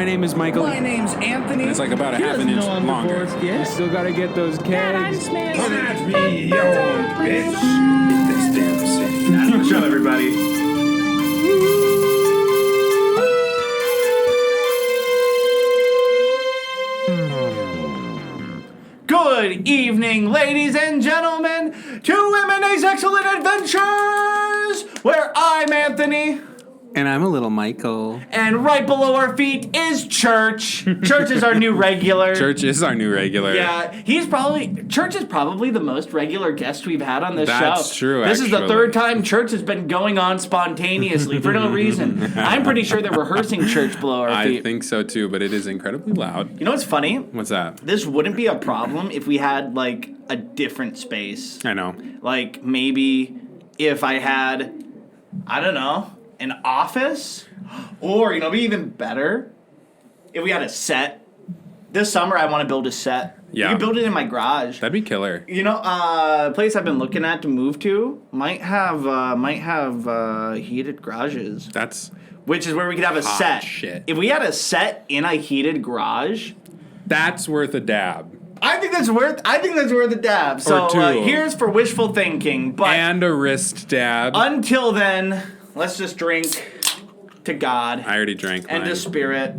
My name is Michael. My name's Anthony. And it's like about a half an inch longer. You still gotta get those kegs. Come at me, you old bitch. Get this damn city. What's up, everybody? Good evening, ladies and gentlemen, to M&A's Excellent Adventures, where I'm Anthony. And I'm a little Michael. And right below our feet is Church. Church is our new regular. Church is our new regular. Yeah, Church is probably the most regular guest we've had on this show. That's true, This is the actually. third time Church has been going on spontaneously for no reason. I'm pretty sure they're rehearsing Church below our feet. I think so too, but it is incredibly loud. You know what's funny? What's that? This wouldn't be a problem if we had, like, a different space. I know. Like, maybe if I had, I don't know, an office, or, you know, be even better if we had a set. This summer, I want to build a set. Yeah. You can build it in my garage. That'd be killer. You know, a place I've been looking at to move to might have heated garages. Which is where we could have a set. Shit. If we had a set in a heated garage, that's worth a dab. I think that's worth a dab. So two. Here's for wishful thinking, but And a wrist dab. until then, let's just drink to God. I already drank mine. And to Spirit,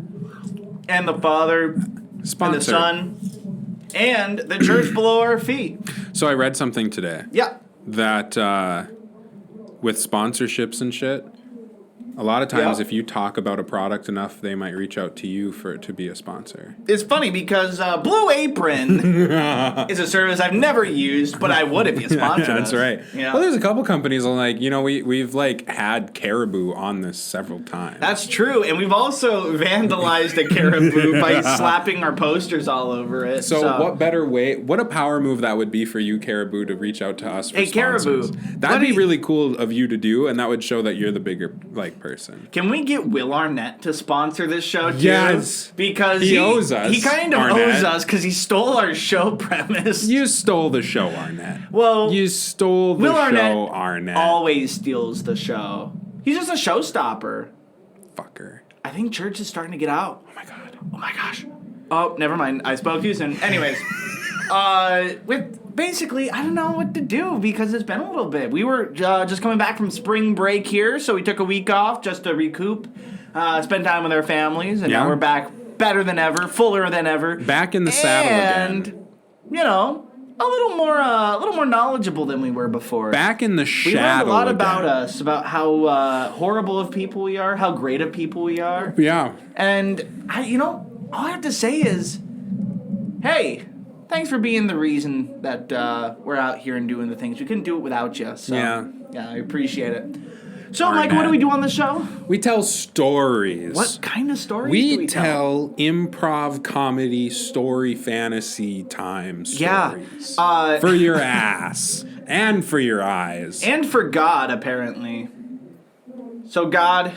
and the Father, Sponsor. and the Son, and the church below our feet. So I read something today. Yeah. That with sponsorships and shit, a lot of times Yeah. if you talk about a product enough, they might reach out to you to be a sponsor. It's funny because Blue Apron is a service I've never used, but I would if you sponsored us. That's right. Yeah. Well, there's a couple companies like, you know, we've like had Caribou on this several times. That's true, and we've also vandalized a Caribou by slapping our posters all over it. So what better way, what a power move that would be for you, Caribou, to reach out to us for Hey, sponsors. Caribou, That'd be buddy. really cool of you to do, and that would show that you're the bigger person. Can we get Will Arnett to sponsor this show too? Yes. Because He owes us, He kind of Arnett. owes us because he stole our show premise. You stole the show, Arnett. Well, You stole the Will show, Arnett Arnett. always steals the show. He's just a showstopper. Fucker. I think Church is starting to get out. Oh my god. Oh my gosh. Oh, never mind. I spoke too soon. Anyways, with basically, I don't know what to do because it's been a little bit. We were just coming back from spring break here, so we took a week off just to recoup, spend time with our families, and now Yeah. we're back better than ever, fuller than ever. Back in the saddle and, again. you know, a little more knowledgeable than we were before. Back in the We shadow learned a lot again. about us, about how horrible of people we are, how great of people we are. Yeah. And, all I have to say is, hey, thanks for being the reason that we're out here and doing the things. We couldn't do it without you. So, Yeah. I appreciate it. So, Arnett. Michael, what do we do on the show? We tell stories. What kind of stories We do we tell? tell improv comedy story fantasy time Yeah. stories. For your ass. And for your eyes. And for God, apparently. So, God,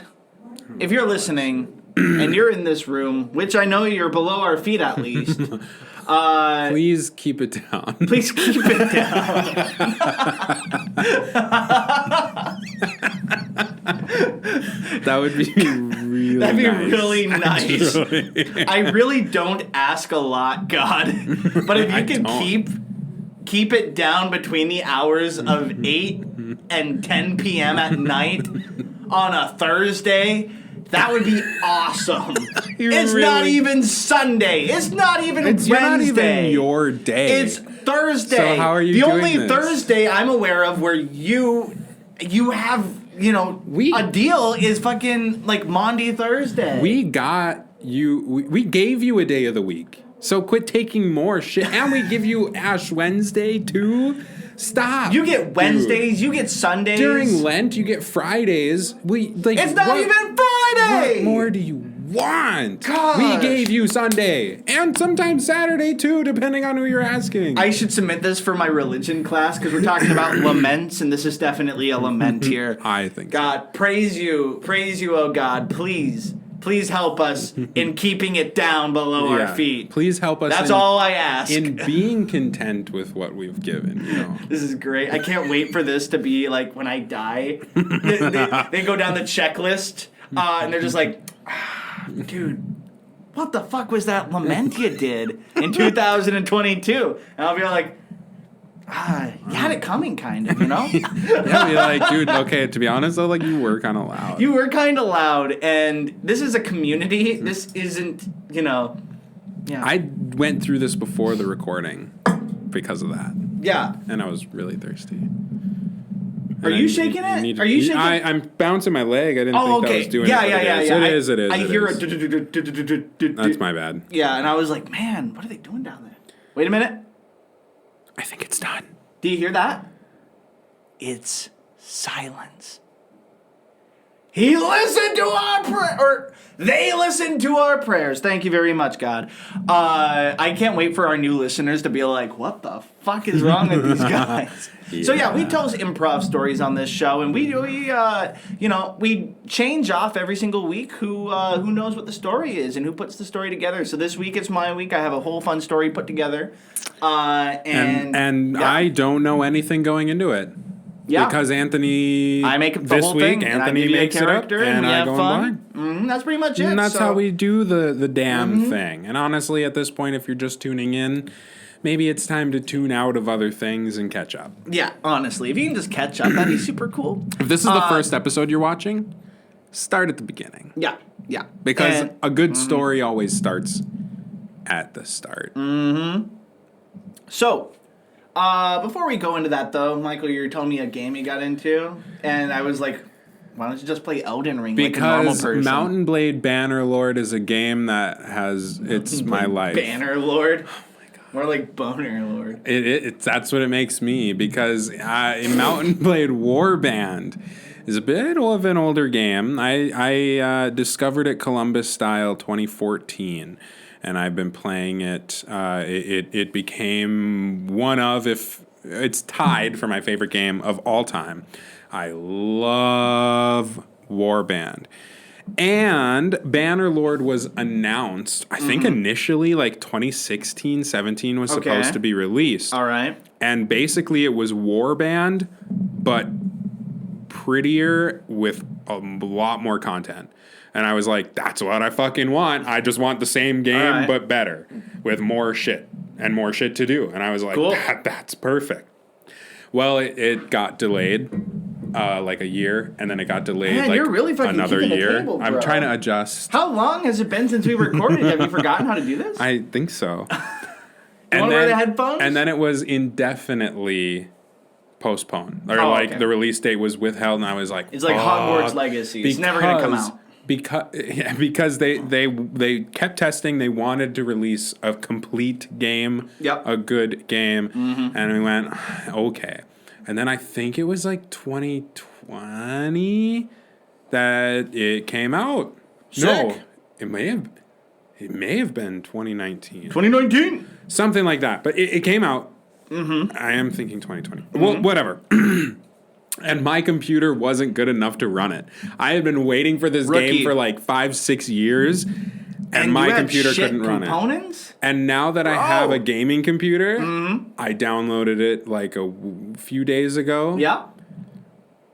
if you're listening and you're in this room, which I know you're below our feet at least, Please keep it down. please keep it down. That would be really That'd be nice. really nice. Actually. I really don't ask a lot, God. But if I you can don't. keep it down between the hours of 8 and 10 p.m. at night on a Thursday, that would be awesome. It's not really- even Sunday. It's not even Wednesday. You're not even your day. It's Thursday. So how are you the doing only this? Thursday I'm aware of where you have, a deal is fucking like Maundy Thursday. We got you. We gave you a day of the week. So quit taking more shit. And we give you Ash Wednesday too. Stop. You get Wednesdays, dude. you get Sundays. During Lent, you get Fridays. It's not even Friday! What more do you want? Gosh. We gave you Sunday. And sometimes Saturday too, depending on who you're asking. I should submit this for my religion class because we're talking about laments, and this is definitely a lament here. I think so. God, praise you, oh God, please. Please help us in keeping it down below our feet. Please help us. That's all I ask. In being content with what we've given. This is great. I can't wait for this to be like when I die. They go down the checklist and they're just like, dude, what the fuck was that lament you did in 2022? And I'll be like, you had it coming, kind of, you know? Yeah, you're like, dude, okay, to be honest, though, like, you were kind of loud. You were kind of loud, and this is a community. This isn't, yeah. I went through this before the recording because of that. Yeah. And I was really thirsty. Are you shaking it? Are you shaking it? I'm bouncing my leg. I didn't think that was doing it. Yeah. It is. I hear it. That's my bad. Yeah, and I was like, man, what are they doing down there? Wait a minute. I think it's done. Do you hear that? It's silence. He listened to our prayer, or they listened to our prayers. Thank you very much, God. I can't wait for our new listeners to be like, what the fuck is wrong with these guys? Yeah. So yeah, we tell improv stories on this show, and we change off every single week who knows what the story is and who puts the story together. So this week it's my week. I have a whole fun story put together, and yeah. I don't know anything going into it. Yeah, because Anthony, I make the this whole week, thing. Anthony makes it up, and I go fun. That's pretty much it. And that's how we do the damn thing. And honestly, at this point, if you're just tuning in, maybe it's time to tune out of other things and catch up. Yeah, honestly, if you can just catch up, that'd be super cool. If this is the first episode you're watching, start at the beginning. Yeah. Because a good story always starts at the start. So, before we go into that, though, Michael, you were telling me a game you got into, and I was like, why don't you just play Elden Ring like a normal person? Because Mountain Blade Bannerlord is a game that has, it's my life. Bannerlord? More like Boner Lord. That's what it makes me, because Mountain Blade Warband is a bit of an older game. I discovered it Columbus style 2014, and I've been playing it. It became one of, if it's tied for my favorite game of all time. I love Warband. And Bannerlord was announced, I think initially like 2016, 17 was supposed to be released. All right. And basically it was Warband, but prettier with a lot more content. And I was like, that's what I fucking want. I just want the same game, but better, with more shit and more shit to do. And I was like, cool. That's perfect. Well, it got delayed. Like a year, and then it got delayed. Man, like you're really fucking another year. The table, I'm trying to adjust. How long has it been since we recorded? Have you forgotten how to do this? I think so. You want to wear the headphones? And then it was indefinitely postponed, or the release date was withheld, and I was like, it's like Hogwarts Legacy. It's never gonna come out. Because they kept testing. They wanted to release a complete game, a good game, and we went okay. And then I think it was like 2020 that it came out. Sick. No, it may have been 2019. 2019? Something like that. But it came out. I am thinking 2020. Well, whatever. And my computer wasn't good enough to run it. I had been waiting for this game for like 5-6 years. And my computer couldn't run it. And now that I have a gaming computer, I downloaded it like a few days ago. Yeah.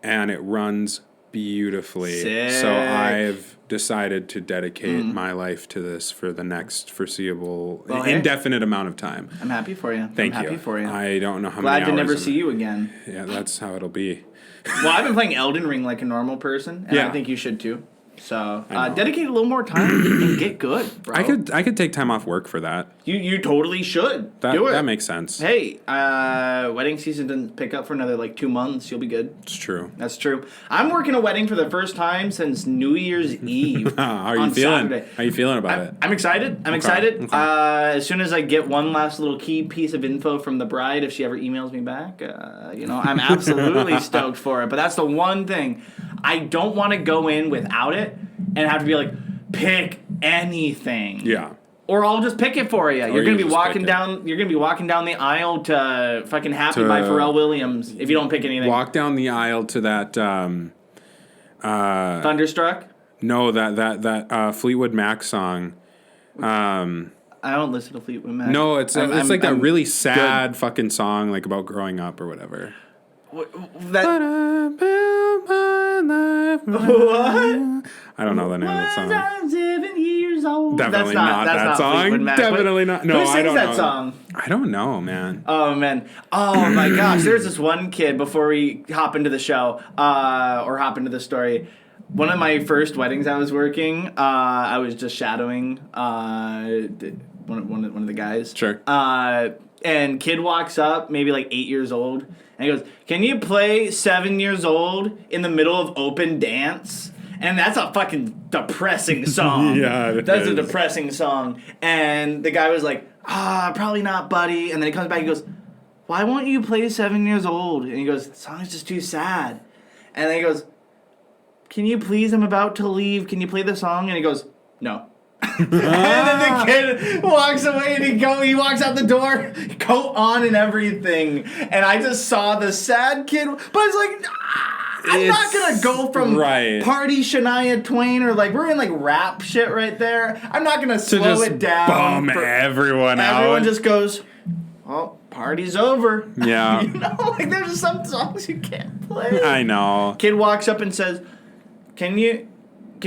And it runs beautifully. Sick. So I've decided to dedicate my life to this for the next foreseeable, indefinite amount of time. I'm happy for you. Thank you. I'm happy for you. I don't know how Glad many hours. Glad to never see you again. Yeah, that's how it'll be. Well, I've been playing Elden Ring like a normal person, and I think you should too. So dedicate a little more time and get good, bro. I could take time off work for that. You totally should. Do it. That makes sense. Hey, wedding season doesn't pick up for another like 2 months. You'll be good. It's true. That's true. I'm working a wedding for the first time since New Year's Eve. How are you feeling? Saturday. How are you feeling about it? I'm excited. I'm excited. Okay. As soon as I get one last little key piece of info from the bride, if she ever emails me back, I'm absolutely stoked for it. But that's the one thing. I don't want to go in without it and have to be like, pick anything. Yeah. Or I'll just pick it for you. You're gonna be walking down. You're gonna be walking down the aisle to fucking "Happy" by Pharrell Williams if you don't pick anything. Walk down the aisle to that. Thunderstruck. No, that Fleetwood Mac song. I don't listen to Fleetwood Mac. No, it's like that really sad fucking song, like about growing up or whatever. What? I don't know the name of the song. 7 years years old. Definitely not that song. Fleetwood Mac, but Definitely not. No, who sings I don't that know. song? I don't know, man. Oh man! Oh my gosh! There's this one kid before we hop into the show, or hop into the story. One of my first weddings I was working, I was just shadowing one of the guys. Sure. And kid walks up, maybe like 8 years old, and he goes, "Can you play 7 Years Old in the middle of open dance?" And that's a fucking depressing song. Yeah, that's a depressing song. And the guy was like, probably not, buddy. And then he comes back and goes, "Why won't you play 7 Years Old?" And he goes, "The song is just too sad." And then he goes, "Can you please? I'm about to leave. Can you play the song?" And he goes, "No." And then the kid walks away and he walks out the door, coat on and everything. And I just saw the sad kid, but it's like, I'm not gonna go from party Shania Twain or like we're in like rap shit right there. I'm not gonna slow it down. Bum everyone out. Everyone just goes, "Oh, party's over." Yeah. You know, like there's just some songs you can't play. I know. Kid walks up and says, Can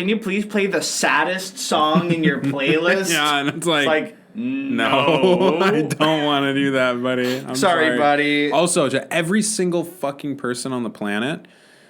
you please play the saddest song in your playlist?" Yeah, and it's like no, I don't want to do that, buddy. I'm sorry, buddy. Also, to every single fucking person on the planet,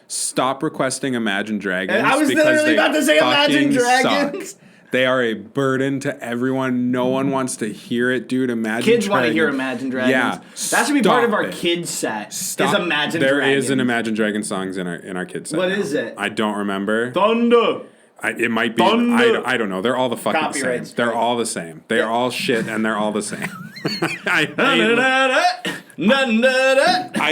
stop requesting Imagine Dragons. I was literally about to say Imagine Dragons. Suck. They are a burden to everyone. No one wants to hear it, dude. Imagine Kids Dragons. want to hear Imagine Dragons. Yeah, that should be part of our kids set. Stop. Is Imagine There Dragons. is an Imagine Dragons songs in our kids set. What now. is it? I don't remember. Thunder. It might be. I don't know. They're all the fucking same. They're all the same. They're all shit, and they're all the same. I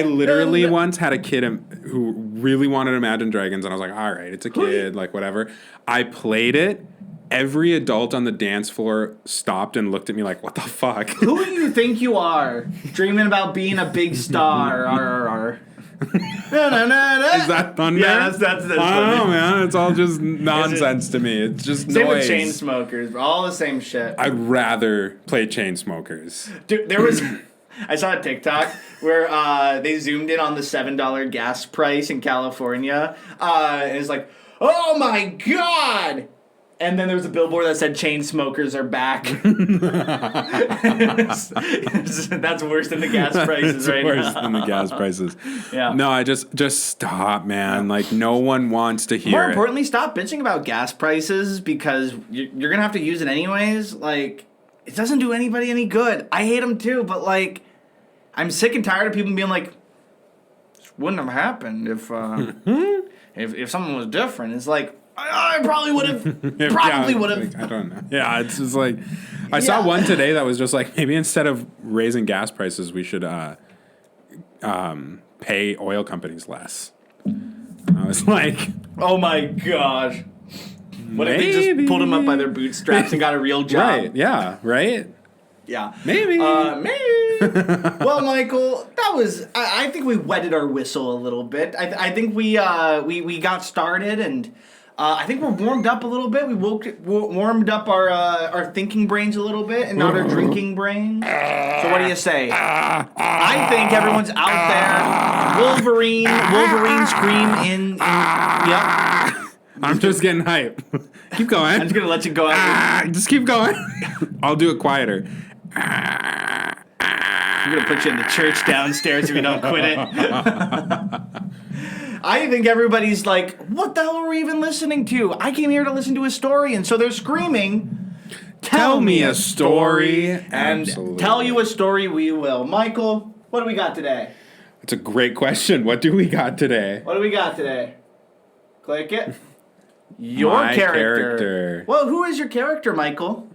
literally once had a kid who really wanted Imagine Dragons, and I was like, all right, it's a kid, like whatever. I played it. Every adult on the dance floor stopped and looked at me like, what the fuck? Who do you think you are? Dreaming about being a big star. Is that thunder? Yeah, that's I don't know, man. It's all just nonsense to me. It's just same noise. with Chainsmokers. All the same shit. I'd rather play Chainsmokers. Dude, there was... I saw a TikTok where they zoomed in on the $7 gas price in California. And it's like, oh my God! And then there was a billboard that said "Chainsmokers are back." That's worse than the gas prices right now. Worse than the gas prices. Yeah. No, I just stop, man. Like no one wants to hear More it. importantly, stop bitching about gas prices because you're gonna have to use it anyways. Like, it doesn't do anybody any good. I hate them too, but like, I'm sick and tired of people being like, "This wouldn't have happened if if something was different." It's like, I probably would have. Probably would have. Like, I don't know. Yeah, it's just like I saw one today that was just like maybe instead of raising gas prices, we should pay oil companies less. I was like, oh my gosh! What if they just pulled them up by their bootstraps and got a real job? Right? Yeah. Right. Yeah. Maybe. Maybe. Well, Michael, that was. I think we wetted our whistle a little bit. I think we got started and. I think we're warmed up a little bit. We warmed up our thinking brains a little bit and not our drinking brains. So what do you say? I think everyone's out there. Wolverine scream in yep. I'm just getting hype. Keep going. I'm just going to let you go out. Just keep going. I'll do it quieter. I'm going to put you in the church downstairs if you don't quit it. I think everybody's like, what the hell are we even listening to? I came here to listen to a story, and so they're screaming, tell me a story. And Absolutely. Tell you a story we will. Michael, what do we got today? It's a great question. What do we got today? What do we got today? Click it. Your My character. Well, who is your character, Michael?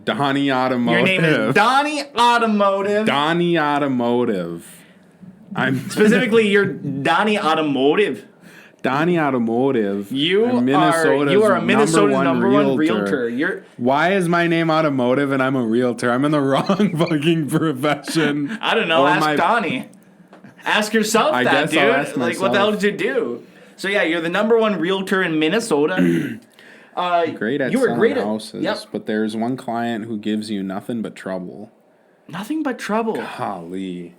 Donnie Automotive. Your name is Donnie Automotive. Donnie Automotive. I'm Specifically, you're Donnie Automotive. Donnie Automotive. You are a Minnesota's number one realtor. Why is my name Automotive and I'm a realtor? I'm in the wrong fucking profession. I don't know. Ask Donnie. Ask yourself I that, guess dude. I'll ask Like, what the hell did you do? So yeah, you're the number one realtor in Minnesota. Great at selling houses, but there's one client who gives you nothing but trouble. Nothing but trouble. Golly.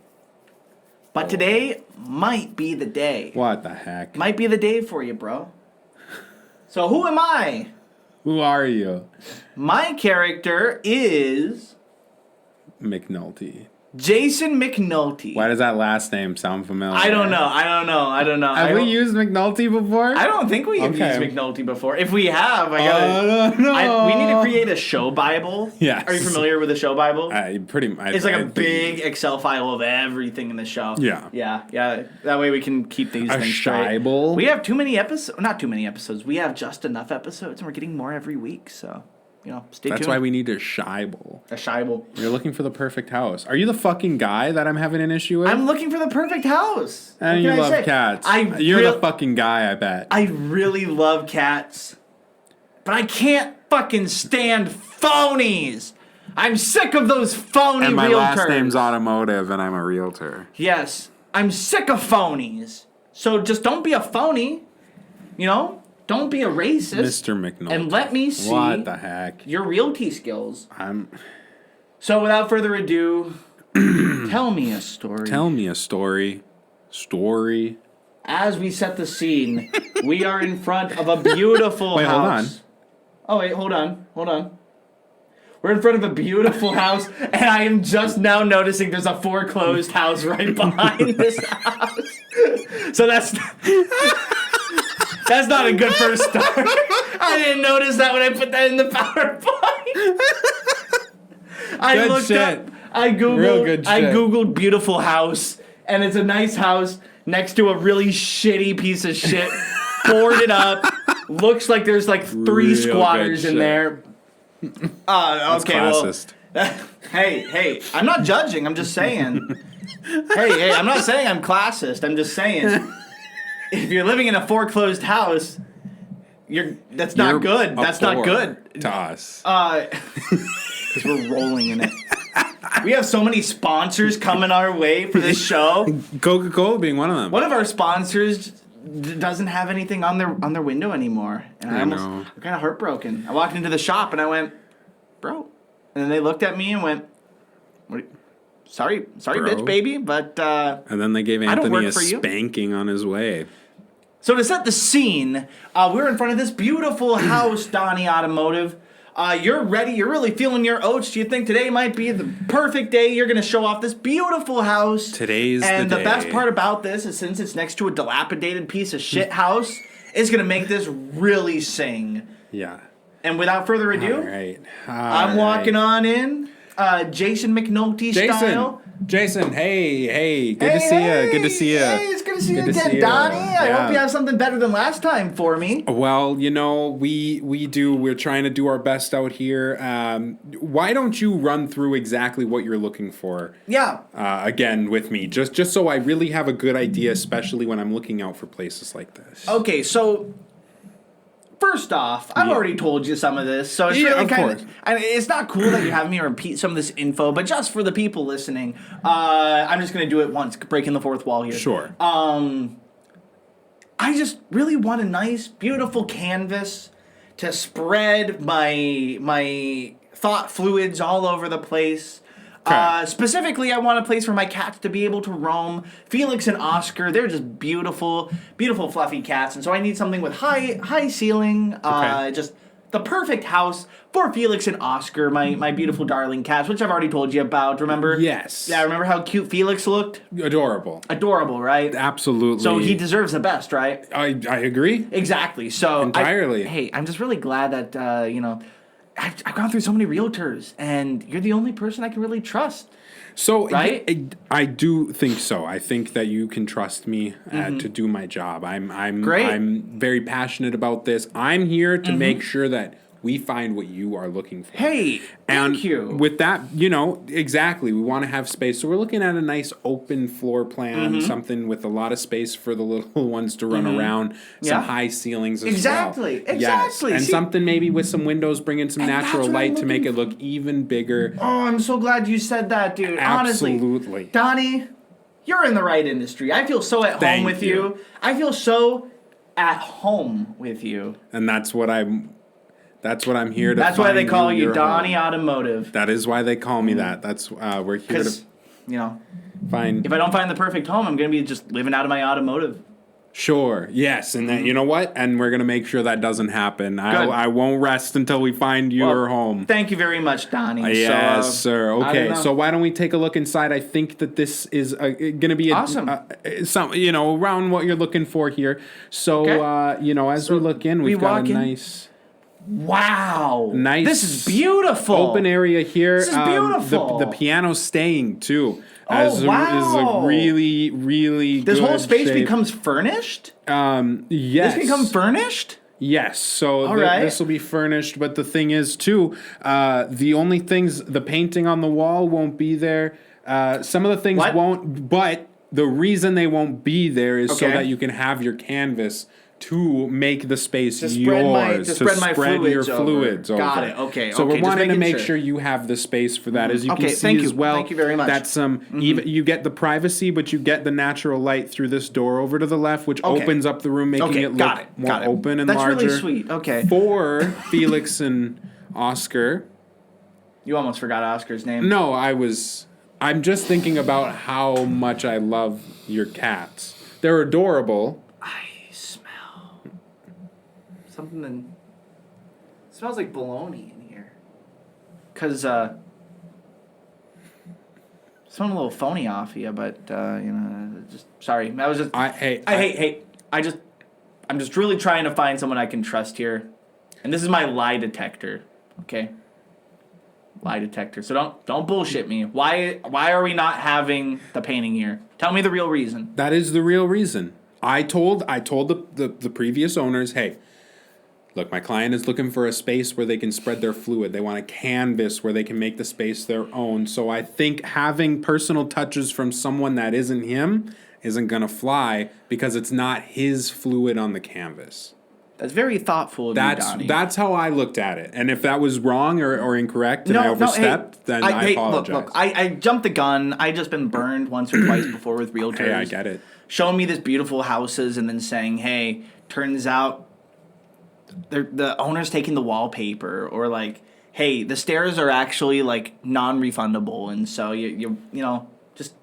But today might be the day. What the heck? Might be the day for you, bro. So who am I? Who are you? My character is McNulty. Jason McNulty. Why does that last name sound familiar? I don't know. Have we used McNulty before? I don't think we have Okay. used McNulty before. If we have, I gotta. no. We need to create a show Bible. Yes. Are you familiar with the show Bible? It's Like a big Excel file of everything in the show. Yeah. Yeah. That way we can keep these A things straight. Shible? We have too many episodes. Not too many episodes. We have just enough episodes, and we're getting more every week. So, stay tuned. That's why we need a Shible. A Shible. You're looking for the perfect house. Are you the fucking guy that I'm having an issue with? I'm looking for the perfect house. And you love cats. You're the fucking guy, I bet. I really love cats, but I can't fucking stand phonies. I'm sick of those phony And my realtors. last name's Automotive, and I'm a realtor. Yes, I'm sick of phonies. So just don't be a phony. Don't be a racist. Mr. McNulty. And let me see What the heck? your realty skills. I'm... So without further ado, tell me a story. Tell me a story. Story. As we set the scene, we are in front of a beautiful Wait, house. hold on. Oh, wait, hold on. We're in front of a beautiful house, and I am just now noticing there's a foreclosed house right behind this house. So that's not a good first start. I didn't notice that when I put that in the PowerPoint. I looked up. Real good I shit. googled beautiful house, and it's a nice house next to a really shitty piece of shit. Boarded up. Looks like there's like three Real squatters good in shit. there. That's Okay, classist. Hey, I'm not judging. I'm just saying. Hey, I'm not saying I'm classist. I'm just saying. If you're living in a foreclosed house, that's not good. That's not good. To us. Because we're rolling in it. We have so many sponsors coming our way for this show. Coca-Cola being one of them. One of our sponsors doesn't have anything on their window anymore, and I'm kind of heartbroken. I walked into the shop and I went, "Bro," and then they looked at me and went, "What? Sorry, Bro. bitch, baby," but and then they gave I don't Anthony work a for you. spanking on his way. So to set the scene, we're in front of this beautiful house, Donnie Automotive. You're ready. You're really feeling your oats. You think today might be the perfect day. You're going to show off this beautiful house. Today's and the the best day. part about this is since it's next to a dilapidated piece of shit house, it's going to make this really sing. Yeah. And without further ado, All right. I'm walking on in, Jason McNulty style. Jason, hey, good to see you. Good to see you. Hey, it's good to see you Good to again, see you. Donnie. I Yeah. hope you have something better than last time for me. Well, we do. We're trying to do our best out here. Why don't you run through exactly what you're looking for? Yeah. Again, with me, just so I really have a good idea, especially when I'm looking out for places like this. Okay, so first off, I've already told you some of this, so it's Yeah, really of kind course. of. It's not cool that you're having me repeat some of this info, but just for the people listening, I'm just gonna do it once, breaking the fourth wall here. Sure. I just really want a nice, beautiful canvas to spread my thought fluids all over the place. Okay. Specifically, I want a place for my cats to be able to roam. Felix and Oscar, they're just beautiful, beautiful, fluffy cats, and so I need something with high ceiling. Okay. Just the perfect house for Felix and Oscar, my beautiful darling cats, which I've already told you about. Remember? Yes. Yeah, remember how cute Felix looked? Adorable. Adorable, right? Absolutely. So he deserves the best, right? I agree. Exactly. So Entirely. I'm just really glad that I've gone through so many realtors, and you're the only person I can really trust. So Right? I do think so. I think that you can trust me to do my job. I'm Great. I'm very passionate about this. I'm here to make sure that we find what you are looking for. Hey, And thank you. with that, exactly, we want to have space. So we're looking at a nice open floor plan, something with a lot of space for the little ones to run around, some Yeah. high ceilings as Exactly, well. exactly. Yes. And See- something maybe with some windows, bringing some And natural that's what I'm light to make looking it look even bigger. Oh, I'm so glad you said that, dude. Absolutely. Honestly, Donnie, you're in the right industry. I feel so at home Thank with you. you. I feel so at home with you. And that's what I'm here to That's why they find call you your Donnie home. Automotive. That is why they call me that. That's we're here to Because, find. if I don't find the perfect home, I'm going to be just living out of my automotive. Sure. Yes, and then you know what? And we're gonna make sure that doesn't happen. I won't rest until we find your home. Thank you very much, Donnie. Yes, So, sir. Okay, so why don't we take a look inside? I think that this is gonna be awesome. Some around what you're looking for here. So as we look in, we've got a nice. Wow. Nice. This is beautiful. Open area here. This is beautiful. The piano's staying too. Wow. Is a really, really This good whole space shape. becomes furnished? Yes. This becomes furnished? Yes, so right. this will be furnished, but the thing is too, the only things, the painting on the wall won't be there. Some of the things won't, but the reason they won't be there is so that you can have your canvas to make the space yours, to spread your fluids fluids over. Got it. Okay. So we're wanting to make sure sure you have the space for that. As you can see thank you. as well, Thank you very much. that's even you get the privacy, but you get the natural light through this door over to the left, which opens up the room, making it look more open and larger. That's really sweet. Okay. For Felix and Oscar. You almost forgot Oscar's name. No, I'm just thinking about how much I love your cats. They're adorable. Something that smells like bologna in here. Cause smelling a little phony off you, but just sorry. I was just I'm just really trying to find someone I can trust here, and this is my lie detector. Okay, lie detector. So don't bullshit me. Why are we not having the painting here? Tell me the real reason. That is the real reason. I told the previous owners, hey. Look, my client is looking for a space where they can spread their fluid. They want a canvas where they can make the space their own. So I think having personal touches from someone that isn't him isn't going to fly because it's not his fluid on the canvas. That's very thoughtful of you, Donnie. That's how I looked at it. And if that was wrong or incorrect and I overstepped, then I apologize. Look, I jumped the gun. I just been burned once or twice before with realtors. Hey, I get it. Showing me these beautiful houses and then saying, hey, turns out the owner's taking the wallpaper, or like, hey, the stairs are actually like non-refundable, and so you just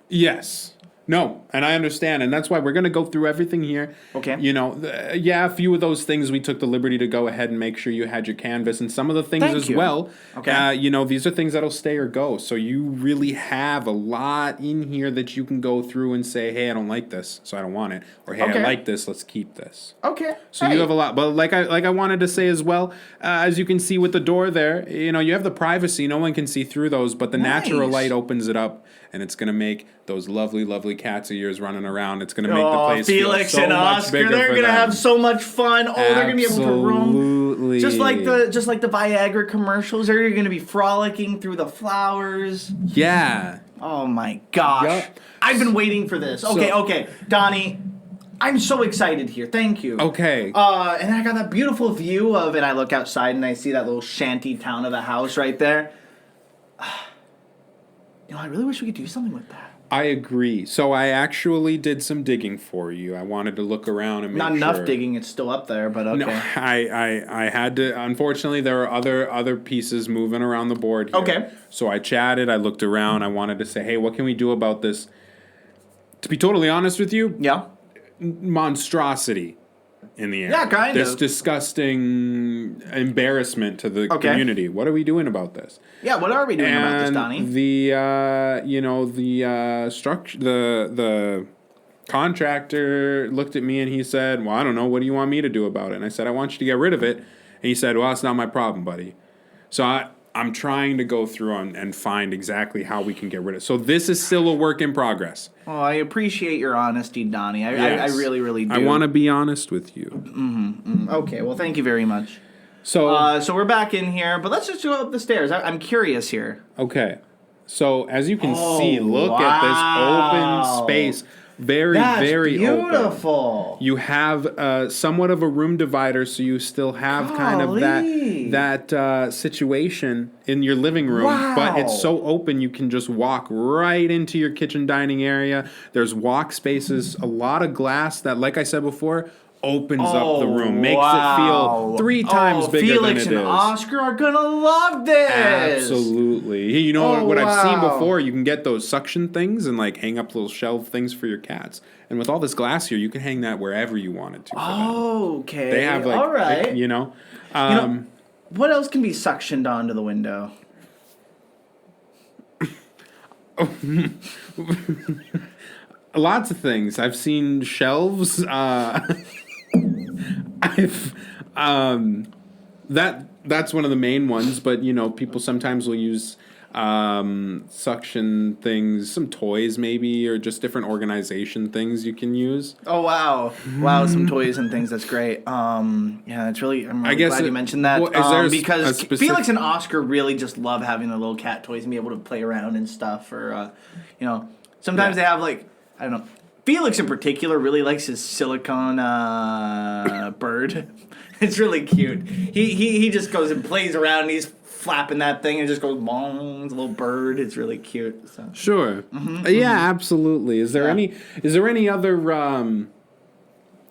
yes. No, and I understand, and that's why we're going to go through everything here. Okay. A few of those things we took the liberty to go ahead and make sure you had your canvas, and some of the things well. Okay. These are things that'll stay or go, so you really have a lot in here that you can go through and say, hey, I don't like this, so I don't want it, or hey, I like this, let's keep this. Okay. So you have a lot, but like I wanted to say as well, as you can see with the door there, you have the privacy, no one can see through those, but the natural light opens it up, and it's going to make those lovely, lovely cats of yours running around. It's going to make the place Felix feel so and much Oscar, bigger they're going to have so much fun. Oh, they're going to be able to roam. Absolutely. Just like the Viagra commercials, they're going to be frolicking through the flowers. Yeah. Oh my gosh. Yep. I've been waiting for this. Okay. Donnie, I'm so excited here. Thank you. Okay. And I got that beautiful view of, and I look outside and I see that little shanty town of a house right there. I really wish we could do something with that. I agree. So I actually did some digging for you. I wanted to look around and make Not enough digging. It's still up there, but okay. No, I had to. Unfortunately, there are other pieces moving around the board here. Okay. So I chatted. I looked around. I wanted to say, hey, what can we do about this? To be totally honest with you, Yeah. Monstrosity in the air. Yeah, kind this of. disgusting embarrassment to the community. What are we doing about this? Yeah, what are we doing about this, Donnie? The structure, the contractor looked at me and he said, well, I don't know. What do you want me to do about it? And I said, I want you to get rid of it. And he said, well, it's not my problem, buddy. So I'm trying to go through and find exactly how we can get rid of it. So this is still a work in progress. Oh, I appreciate your honesty, Donnie. I really, really do. I want to be honest with you. Okay, well, thank you very much. So, so we're back in here, but let's just go up the stairs. I'm curious here. okay. So as you can see, look at this open space. Very beautiful. open. You have somewhat of a room divider, so you still have kind of that situation in your living room. Wow. But it's so open, you can just walk right into your kitchen dining area. There's walk spaces, a lot of glass that, like I said before, opens up the room, makes it feel 3 times bigger Felix than it and is. Oscar are gonna love this. Absolutely. You know what I've seen wow. before? You can get those suction things and like hang up little shelf things for your cats. And with all this glass here, you can hang that wherever you wanted to. For them. Okay. They have like, all right. you know. What else can be suctioned onto the window? Lots of things. I've seen shelves. I've that's one of the main ones, but you know, people sometimes will use suction things, some toys maybe, or just different organization things you can use. Oh wow, wow! Some toys and things. That's great. Yeah, it's really. I'm really glad you mentioned that. Well, is there because a specific... Felix and Oscar really just love having their little cat toys and be able to play around and stuff. Or you know, sometimes they have like I don't know. Felix in particular really likes his silicone bird. It's really cute. He just goes and plays around and he's flapping that thing and it just goes bong. It's a little bird. It's really cute. So. Sure. Yeah, absolutely. Is there any other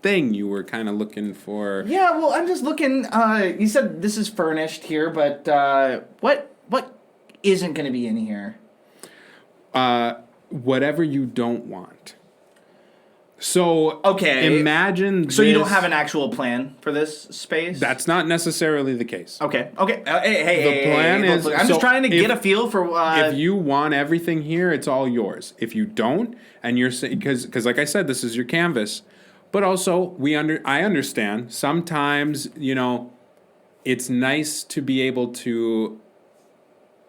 thing you were kind of looking for? Yeah, well, I'm just looking. You said this is furnished here, but what isn't going to be in here? Whatever you don't want. So imagine. So you don't have an actual plan for this space? That's not necessarily the case. Okay. Hey, the plan is. I'm just trying to get a feel for. If you want everything here, it's all yours. If you don't, and you're because like I said, this is your canvas, but also I understand sometimes it's nice to be able to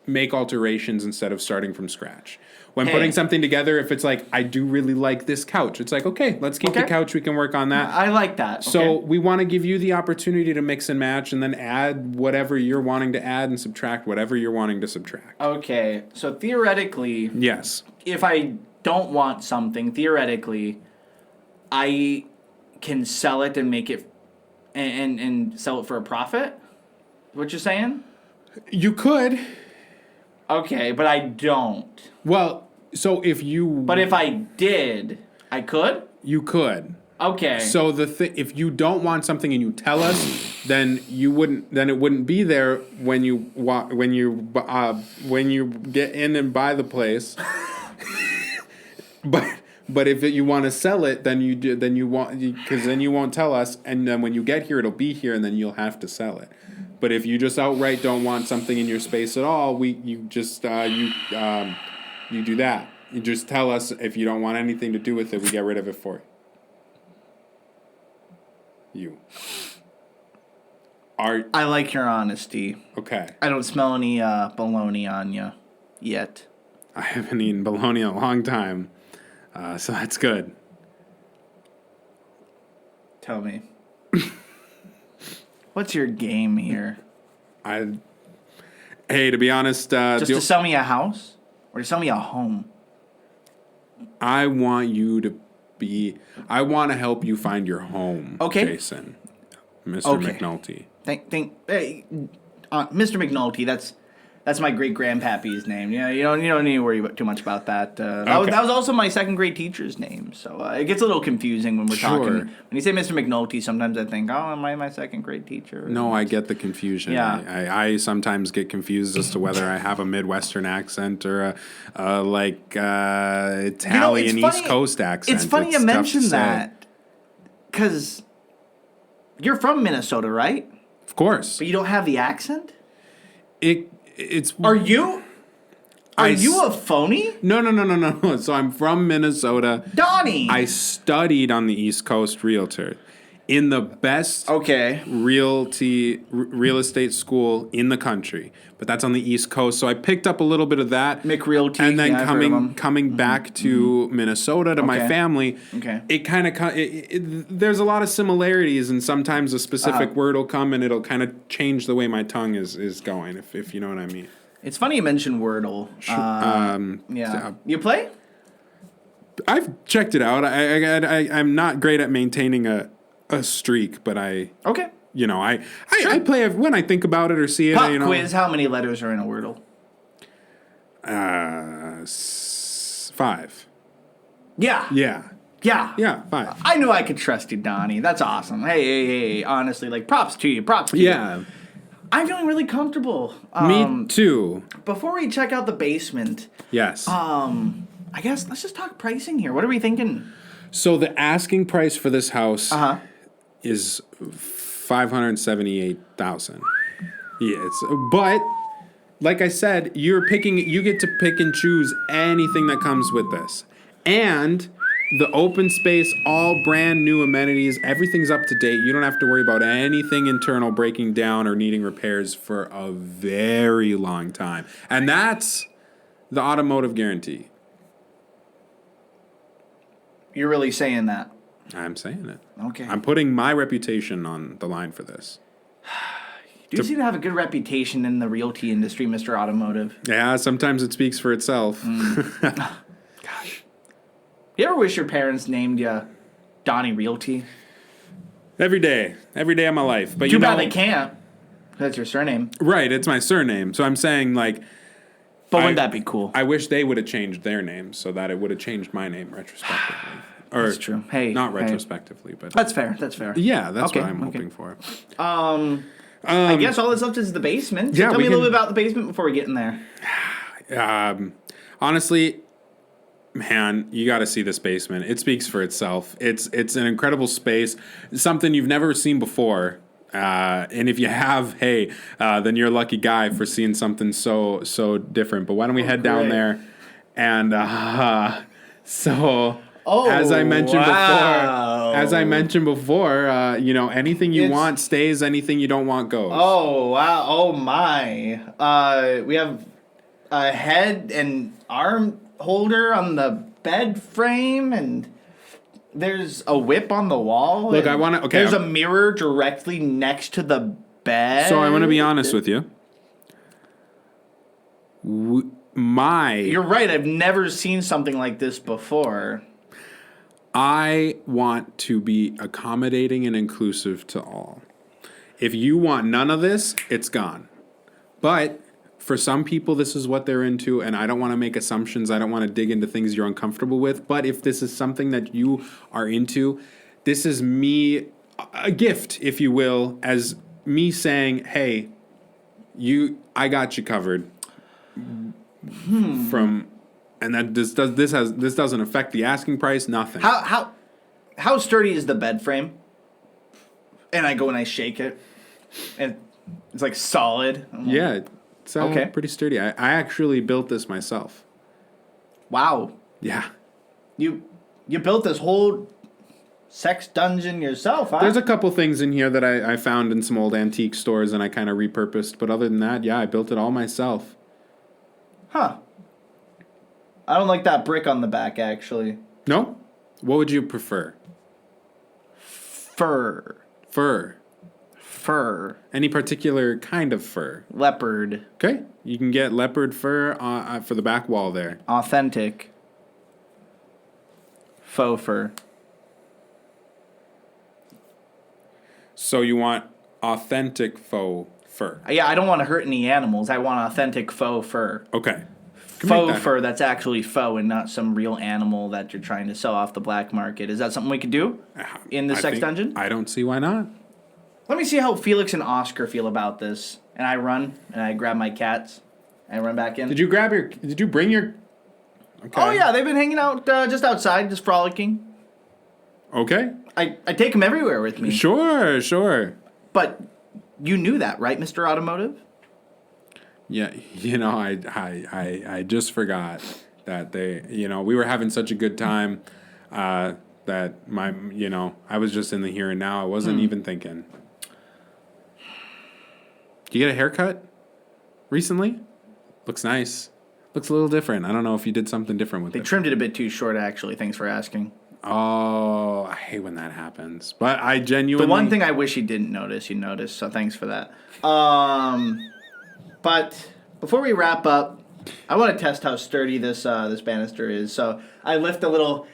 make alterations instead of starting from scratch. When putting something together, if it's like, I do really like this couch, it's like, okay, let's keep the couch. We can work on that. I like that. So we want to give you the opportunity to mix and match and then add whatever you're wanting to add and subtract whatever you're wanting to subtract. Okay. So theoretically, yes. If I don't want something, theoretically, I can sell it and make it and sell it for a profit? What you're saying? You could. Okay, but I don't. Well, so if you... But if I did, I could? You could. Okay. So if you don't want something and you tell us, then it wouldn't be there when you get in and buy the place. But if you want to sell it, then you won't tell us, and then when you get here, it'll be here, and then you'll have to sell it. But if you just outright don't want something in your space at all, you do that. You just tell us if you don't want anything to do with it, we get rid of it for you. I like your honesty. Okay. I don't smell any baloney on you yet. I haven't eaten bologna in a long time, so that's good. Tell me. What's your game here? To be honest... just to sell me a house? Or to sell me a home? I want to help you find your home, Jason. Mr. McNulty. Hey, Mr. McNulty, that's my great-grandpappy's name. Yeah, you don't need to worry too much about that. That was also my second-grade teacher's name, so it gets a little confusing when we're talking. When you say Mr. McNulty, sometimes I think, oh, am I my second-grade teacher? No, I get the confusion. Yeah. I sometimes get confused as to whether I have a Midwestern accent or a Italian East Coast accent. It's funny you mention that, because you're from Minnesota, right? Of course. But you don't have the accent? Are you a phony? No. So I'm from Minnesota. Donnie! I studied on the East Coast Realtor in the best real estate school in the country. But that's on the East Coast. So I picked up a little bit of that. McRealty. And then coming back to Minnesota to my family, it kind of there's a lot of similarities, and sometimes a specific word will come and it'll kind of change the way my tongue is going, if you know what I mean. It's funny you mentioned Wordle. Yeah. You play? I've checked it out. I'm not great at maintaining a streak, but I... Okay. I play when I think about it or see it. Pop quiz, how many letters are in a Wordle? 5. Yeah. Yeah. Yeah. Yeah, 5. I knew I could trust you, Donnie. That's awesome. Hey. Honestly, like, props to you. Props to you. Yeah, I'm feeling really comfortable. me too. Before we check out the basement, Yes. I guess let's just talk pricing here. What are we thinking? So the asking price for this house Uh-huh. is $578,000. But like I said, you get to pick and choose anything that comes with this. And the open space, all brand new amenities, everything's up to date. You don't have to worry about anything internal breaking down or needing repairs for a very long time. And that's the automotive guarantee. You're really saying that? I'm saying it. Okay. I'm putting my reputation on the line for this. You seem to have a good reputation in the realty industry, Mr. Automotive. Yeah, sometimes it speaks for itself. Gosh. You ever wish your parents named you Donnie Realty? Every day of my life. But Too bad they can't. That's your surname. Right, it's my surname. So I'm saying, like... But wouldn't that be cool? I wish they would have changed their name so that it would have changed my name retrospectively. Or, That's true. Hey. Not retrospectively, but... That's fair. Yeah, that's what I'm hoping for. I guess all that's left is the basement. So yeah, tell me a little bit about the basement before we get in there. Honestly, man, you got to see this basement. It speaks for itself. It's an incredible space, something you've never seen before. And if you have, hey, then you're a lucky guy for seeing something so different. But why don't we head down there? And as I mentioned before, anything you want stays, anything you don't want goes. Oh wow! Oh my! We have a head and arm holder on the bed frame, and there's a whip on the wall. Look, I want to. Okay, there's a mirror directly next to the bed. So I want to be honest with you. You're right. I've never seen something like this before. I want to be accommodating and inclusive to all. If you want none of this, it's gone. But for some people, this is what they're into, and I don't want to make assumptions. I don't want to dig into things you're uncomfortable with. But if this is something that you are into, this is me, a gift, if you will, as me saying, hey, I got you covered. And that this doesn't affect the asking price, nothing. How sturdy is the bed frame? And I go and I shake it, and it's like solid. Yeah, it's pretty sturdy. I actually built this myself. Wow. Yeah. You built this whole sex dungeon yourself, huh? There's a couple things in here that I found in some old antique stores and I kind of repurposed, but other than that, yeah, I built it all myself. Huh. I don't like that brick on the back, actually. No? What would you prefer? Fur. Any particular kind of fur? Leopard. Okay. You can get leopard fur for the back wall there. Authentic. Faux fur. So you want authentic faux fur? Yeah, I don't want to hurt any animals. I want authentic faux fur. Okay. Faux fur that's actually faux and not some real animal that you're trying to sell off the black market. Is that something we could do in the sex dungeon? I don't see why not. Let me see how Felix and Oscar feel about this. And I run and I grab my cats and I run back in. Did you bring your... Okay. Oh yeah, they've been hanging out just outside, just frolicking. Okay. I take them everywhere with me. Sure. But you knew that, right, Mr. Automotive? Yeah, I just forgot that we were having such a good time that I was just in the here and now. I wasn't even thinking. Did you get a haircut recently? Looks nice. Looks a little different. I don't know if you did something different with it. They trimmed it a bit too short, actually. Thanks for asking. Oh, I hate when that happens. But I genuinely... The one thing I wish you didn't notice, you noticed, so thanks for that. But before we wrap up, I want to test how sturdy this banister is. So I lift the little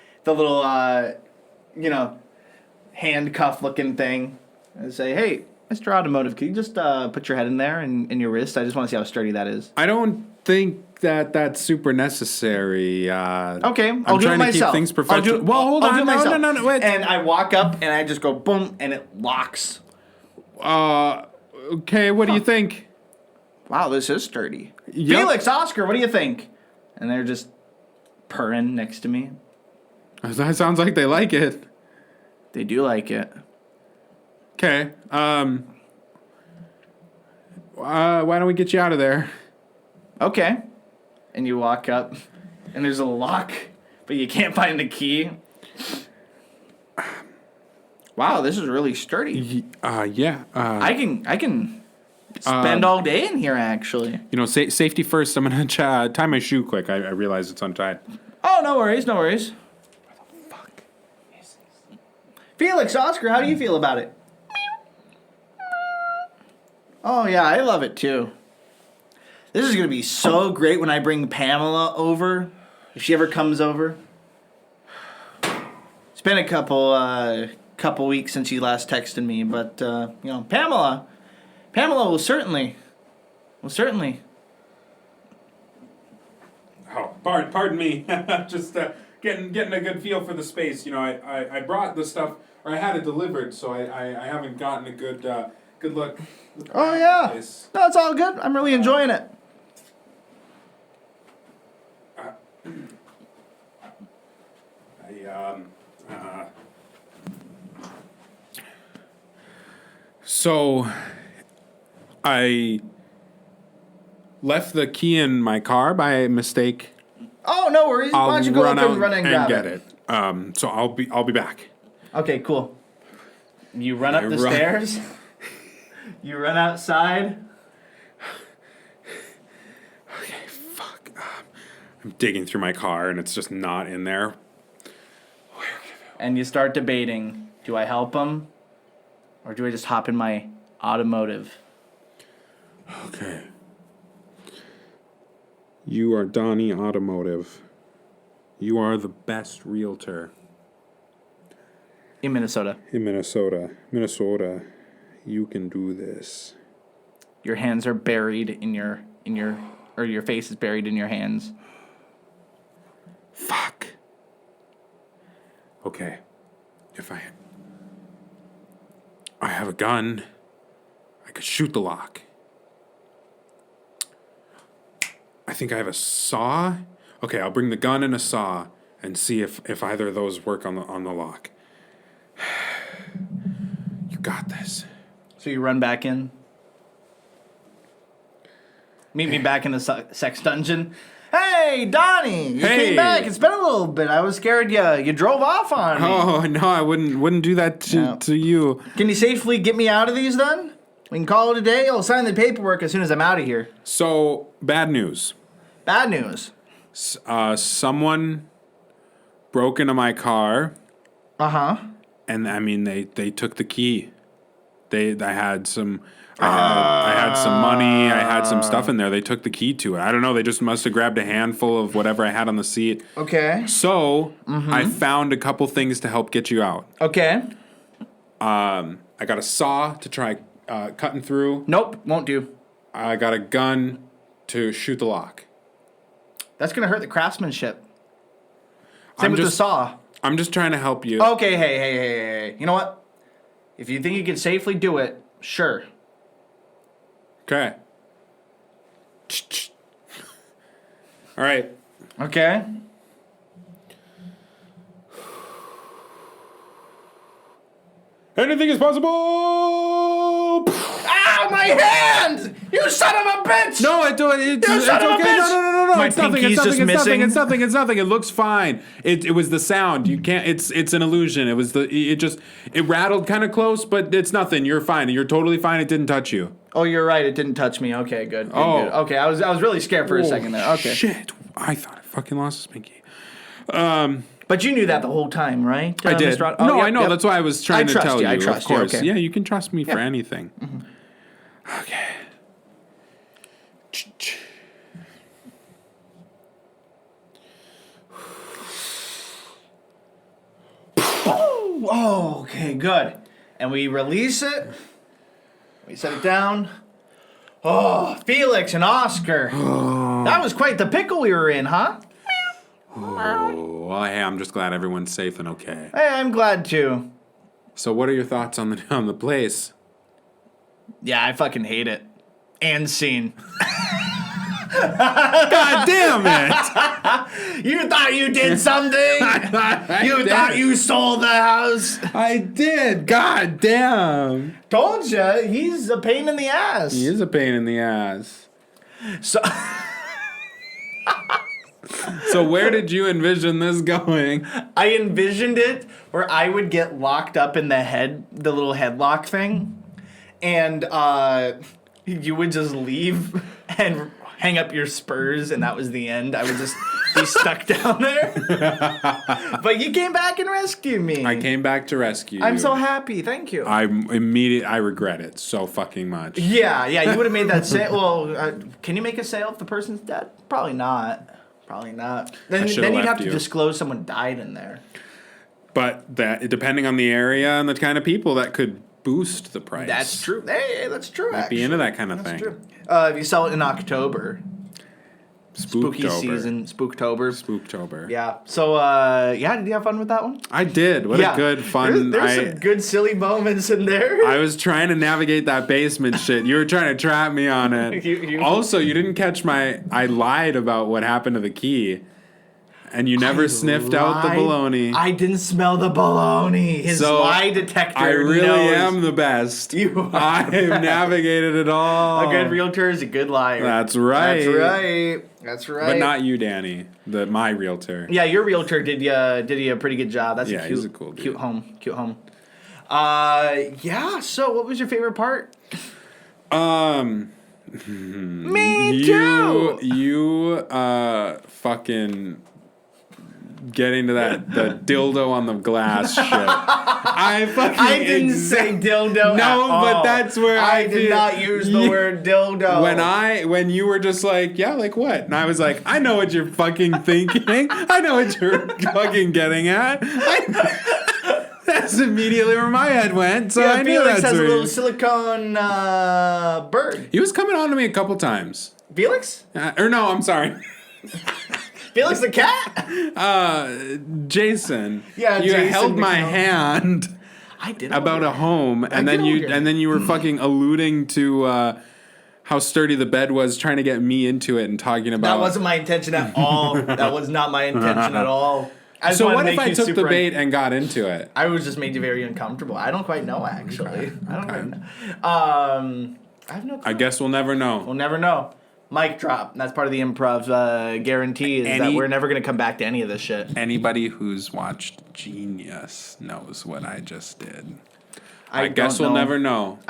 handcuff looking thing and say, "Hey, Mr. Automotive, can you just put your head in there and your wrist? I just want to see how sturdy that is. I don't think that's super necessary. Okay, I'm I'll do it trying to keep myself. things professional. Well, hold I'll do on. it myself. No, wait. And I walk up and I just go boom, and it locks. Okay, what do you think? Wow, this is sturdy. Yep. Felix, Oscar, what do you think? And they're just purring next to me. That sounds like they like it. They do like it. Okay. Why don't we get you out of there? Okay. And you walk up, and there's a lock, but you can't find the key. Wow, this is really sturdy. Yeah. I can spend all day in here, actually. You know, safety first. I'm gonna tie my shoe quick. I realize it's untied. Oh, no worries, no worries. Fuck. Felix, Oscar, how do you feel about it? Oh, yeah, I love it, too. This is going to be so great when I bring Pamela over, if she ever comes over. It's been a couple weeks since she last texted me, but, Pamela will certainly. Oh, pardon me. Just getting a good feel for the space. You know, I brought the stuff, or I had it delivered, so I haven't gotten a good look. Oh, yeah. Place. No, it's all good. I'm really enjoying it. So, I left the key in my car by mistake. Oh, no worries. Why don't you go up and run and grab get it? So I'll be back. Okay, cool. You run up the stairs. You run outside. Okay, fuck. I'm digging through my car and it's just not in there. And you start debating, do I help him? Or do I just hop in my automotive? Okay. You are Donnie Automotive. You are the best realtor In Minnesota. in Minnesota. Minnesota, you can do this. Your hands are buried in your or your face is buried in your hands. Fuck. Okay. If I have a gun, I could shoot the lock. I think I have a saw. Okay, I'll bring the gun and a saw and see if either of those work on the lock. You got this. So you run back in. Meet me back in the sex dungeon. Hey, Donnie! You Hey. came back. It's been a little bit. I was scared you drove off on me. Oh no, I wouldn't do that to you. Can you safely get me out of these then? We can call it a day. I'll sign the paperwork as soon as I'm out of here. So bad news. Bad news. Someone broke into my car, Uh-huh. and I mean they took the key. I had some money. I had some stuff in there. They took the key to it. I don't know. They just must have grabbed a handful of whatever I had on the seat. Okay. So I found a couple things to help get you out. Okay. I got a saw to try cutting through. Nope, won't do. I got a gun to shoot the lock. That's gonna hurt the craftsmanship. Same with the saw. I'm just trying to help you. Okay, hey. You know what? If you think you can safely do it, sure. Okay. All right. Okay. Anything is possible. Ow, my hand! You son of a bitch! No, it's son of a okay. bitch! No. My It's nothing. pinky's just missing. It's nothing. It looks fine. It was the sound. You can't. It's an illusion. It rattled kind of close, but it's nothing. You're fine. You're totally fine. It didn't touch you. Oh, you're right. It didn't touch me. Okay, good. Good. Okay, I was really scared for a second there. Okay. Shit. I thought I fucking lost his pinky. But you knew that the whole time, right? I did. Mr. Rod- No, yep, I know. yep. That's why I was trying to trust tell you. you. I trust of you, course. okay. Yeah, you can trust me for anything. Okay. Oh, okay, good. And we release it. We set it down. Oh, Felix and Oscar. That was quite the pickle we were in, huh? Oh, well, hey, I'm just glad everyone's safe and okay. Hey, I'm glad too. So, what are your thoughts on the place? Yeah, I fucking hate it. And scene. God damn it! You thought you did something? You thought you stole the house? I did. God damn. Told ya, he's a pain in the ass. He is a pain in the ass. So, So where did you envision this going? I envisioned it where I would get locked up in the little headlock thing, and you would just leave and hang up your spurs, and that was the end. I would just be stuck down there. But you came back and rescued me. I came back to rescue you. I'm so happy. Thank you. I regret it so fucking much. Yeah, you would have made that sale. Well, can you make a sale if the person's dead? Probably not. Then you'd have to disclose someone died in there. But that, depending on the area and the kind of people, that could boost the price. That's true. Hey, that's true. Might be into that kind of thing. True. If you sell it in October, spooky Spooktober. season, Spooktober. Yeah. So, did you have fun with that one? I did. What a good fun. There's some good silly moments in there. I was trying to navigate that basement shit. You were trying to trap me on it. Also, you didn't catch I lied about what happened to the key. And you never sniffed out the bologna. I didn't smell the bologna. His lie detector I really knows. am the best. You are. I've navigated it all. A good realtor is a good liar. That's right. That's right. But not you, Danny. My realtor. Yeah, your realtor did you a pretty good job. That's he's a cool dude. Cute home. So what was your favorite part? Me too. You fucking getting to the dildo on the glass shit. I didn't say dildo. No, but that's where I did not use the word dildo. When you were just like, yeah, like what? And I was like, I know what you're fucking thinking. I know what you're fucking getting at. That's immediately where my head went. So I knew Felix that's has a where little silicone bird. He was coming on to me a couple times. Felix? No, I'm sorry. Felix the cat? Jason. Yeah, you Jason held my McConnell. hand I did about a home, and then you were fucking alluding to how sturdy the bed was, trying to get me into it and talking about. That wasn't my intention at all. That was not my intention at all. So what if I took the bait and got into it? I was just made you very uncomfortable. I don't quite know, actually. Okay. I don't quite know. I have no clue. I guess we'll never know. We'll never know. Mic drop. That's part of the improv guarantee is that we're never going to come back to any of this shit. Anybody who's watched Genius knows what I just did. I don't guess we'll know. never know.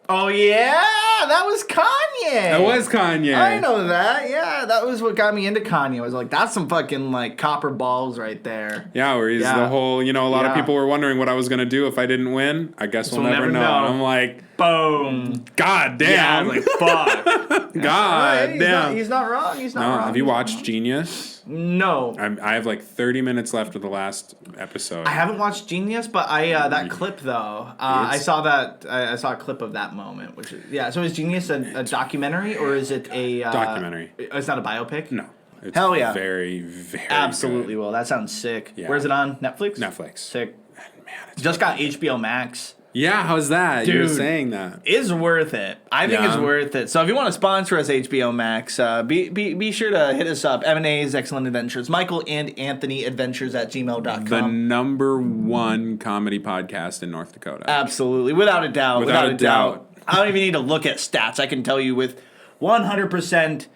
Oh, yeah! That was Kanye! That was Kanye. I know that. Yeah, that was what got me into Kanye. I was like, that's some fucking, like, copper balls right there. Yeah, where he's the whole, a lot of people were wondering what I was going to do if I didn't win. I guess we'll never know. And I'm like, boom. God damn. Yeah, I was like, fuck. God damn. He's not wrong. He's not wrong. Have you watched Genius? No. I have like 30 minutes left of the last episode. I haven't watched Genius, but that clip though, I saw that. I saw a clip of that moment, which is, So is Genius a documentary or is it a documentary? It's not a biopic. No. It's Hell yeah. Very, very Absolutely. good. Well, that sounds sick. Yeah. Where's it on? Netflix. Netflix. Sick. Man, it's Just got HBO Max. Yeah, how's that? Dude, you were saying that. Is worth it. I think it's worth it. So if you want to sponsor us, HBO Max, be sure to hit us up. M&A's Excellent Adventures. Michael and Anthony Adventures at gmail.com. The #1 comedy podcast in North Dakota. Absolutely. Without a doubt. Without a doubt. I don't even need to look at stats. I can tell you with 100%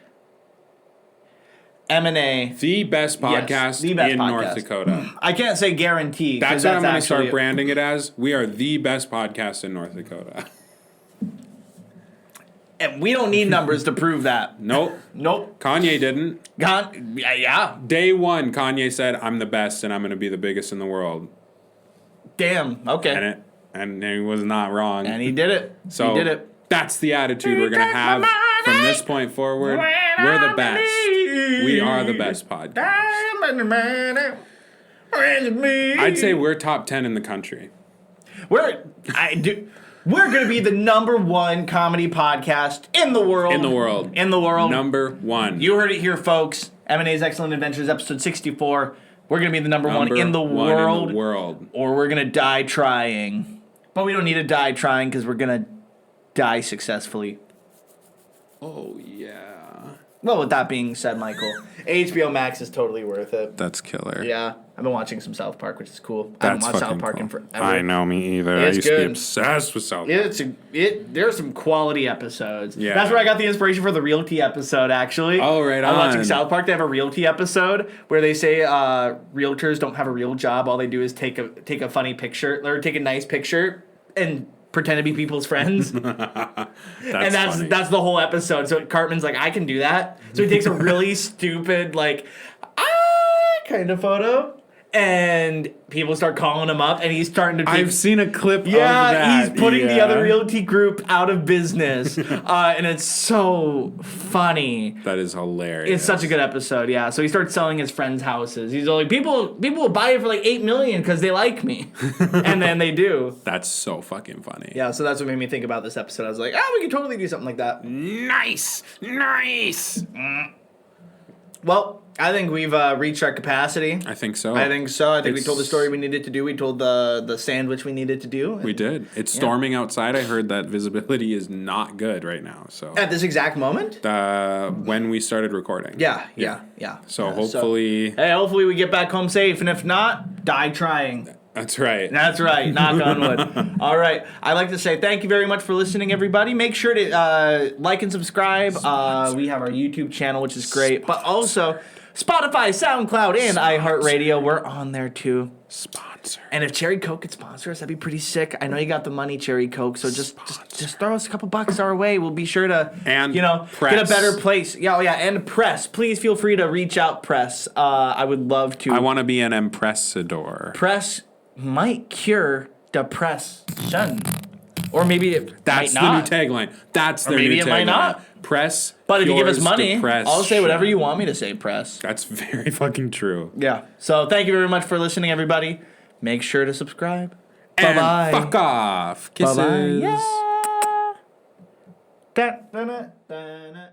M&A. The best podcast in North Dakota. I can't say guarantee. That's what I'm going to start branding it as. We are the best podcast in North Dakota. And we don't need numbers to prove that. Nope. Kanye didn't. Yeah. Day one, Kanye said, I'm the best and I'm going to be the biggest in the world. Damn. Okay. And he was not wrong. And he did it. So he did it. That's the attitude we're going to have from this point forward. We're the best. We are the best podcast. I'd say we're top 10 in the country. We're going to be the #1 comedy podcast in the world. In the world. In the world. Number 1. You heard it here, folks. M&A's Excellent Adventures, episode 64. We're going to be the number one in the world. In the world. Or we're going to die trying. But we don't need to die trying because we're going to die successfully. Oh, yeah. Well, with that being said, Michael, HBO Max is totally worth it. That's killer. Yeah. I've been watching some South Park, which is cool. I That's haven't watched fucking South Park cool. in forever. I know, me either. It's I used to be good. obsessed with South Park. There are some quality episodes. Yeah. That's where I got the inspiration for the realty episode, actually. Oh, right I'm watching on. South Park. They have a realty episode where they say realtors don't have a real job. All they do is take a funny picture or take a nice picture and pretend to be people's friends. That's the whole episode. So Cartman's like, I can do that. So he takes a really stupid, like, kind of photo. And people start calling him up, and he's starting to. I've seen a clip of that. He's putting the other realty group out of business, and it's so funny. That is hilarious. It's such a good episode, yeah. So he starts selling his friends' houses. He's like, people will buy it for like $8 million because they like me, and then they do. That's so fucking funny. Yeah, so that's what made me think about this episode. I was like, we could totally do something like that. Nice. Well, I think we've reached our capacity. I think so. I think we told the story we needed to do. We told the sandwich we needed to do. We did. It's storming outside. I heard that visibility is not good right now. So At this exact moment? when we started recording. Yeah. So hopefully... hopefully we get back home safe, and if not, die trying. That's right. That's right. Knock on wood. All right. I'd like to say thank you very much for listening, everybody. Make sure to like and subscribe. We have our YouTube channel, which is great. But also Spotify, SoundCloud, and iHeartRadio. We're on there too. Sponsor. And if Cherry Coke could sponsor us, that'd be pretty sick. I know you got the money, Cherry Coke, so just throw us a couple bucks our way. We'll be sure to And get press. a better place. Yeah, and press. Please feel free to reach out, press. I would love to. I want to be an impressador. Press might cure depression. Or maybe it That's might the not. new tagline. That's their maybe new it tagline. might not. Press. But if you give us cures money, depression. I'll say whatever you want me to say, press. That's very fucking true. Yeah. So thank you very much for listening, everybody. Make sure to subscribe. And Bye-bye. fuck off. Kisses. Bye-bye. Yeah. Da-da-da-da-da.